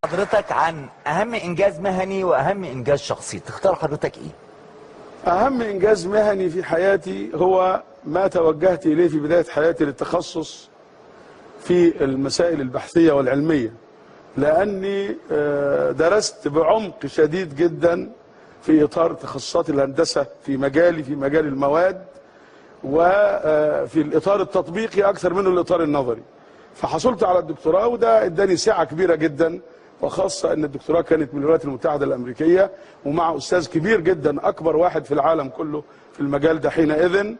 حضرتك عن اهم انجاز مهني واهم انجاز شخصي، تختار حضرتك ايه؟ اهم انجاز مهني في حياتي هو ما توجهت اليه في بدايه حياتي للتخصص في المسائل البحثيه والعلميه، لاني درست بعمق شديد جدا في اطار تخصصات الهندسه في مجال المواد، وفي الاطار التطبيقي اكثر منه الاطار النظري. فحصلت على الدكتوراه، وده اداني سعه كبيره جدا، وخاصه ان الدكتوراه كانت من الولايات المتحده الامريكيه ومع استاذ كبير جدا، اكبر واحد في العالم كله في المجال ده حينئذ.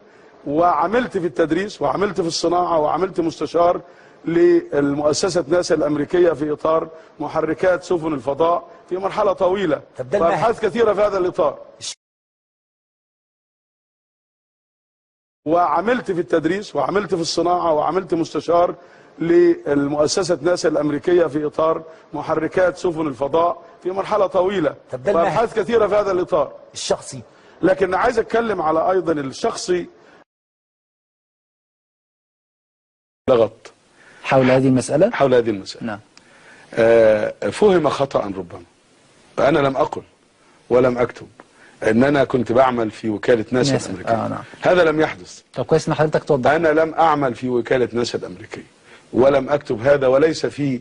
وعملت في التدريس وعملت في الصناعه وعملت مستشار للمؤسسه ناسا الامريكيه في اطار محركات سفن الفضاء في مرحله طويله، وابحاث كثيره في هذا الاطار. وعملت في التدريس وعملت في الصناعه وعملت مستشار للمؤسسه ناسا الامريكيه في اطار محركات سفن الفضاء في مرحله طويله، وابحاث كثيره في هذا الاطار الشخصي. لكن عايز اتكلم على ايضا الشخصي. لغط حول هذه المسألة؟ حول هذه المسألة، نعم. فهم خطأ ربما، فأنا لم أقل ولم أكتب ان انا كنت بعمل في وكالة ناسا الامريكية. نعم. هذا لم يحدث. طب كويس ان حضرتك توضح. انا لم اعمل في وكالة ناسا الامريكية ولم اكتب هذا، وليس في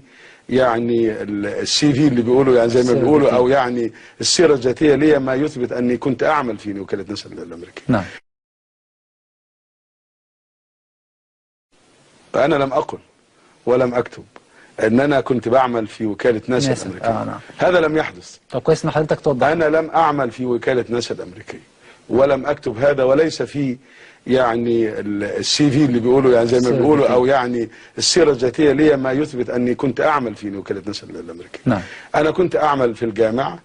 يعني السي في اللي بيقولوا، يعني زي ما بيقولوا، او يعني السيرة الذاتية لي ما يثبت اني كنت اعمل في وكالة ناسا الامريكية. نعم. فانا لم اقل ولم اكتب ان انا كنت بعمل في وكالة ناسا الامريكية. نعم. هذا لم يحدث. طب كويس ان حضرتك توضح. انا لم اعمل في وكالة ناسا الامريكية ولم اكتب هذا، وليس في يعني السي في اللي بيقولوا، يعني زي ما بيقولوا، او يعني السيرة الذاتية لي ما يثبت اني كنت اعمل في وكالة ناسا الامريكية. نعم. انا كنت اعمل في الجامعة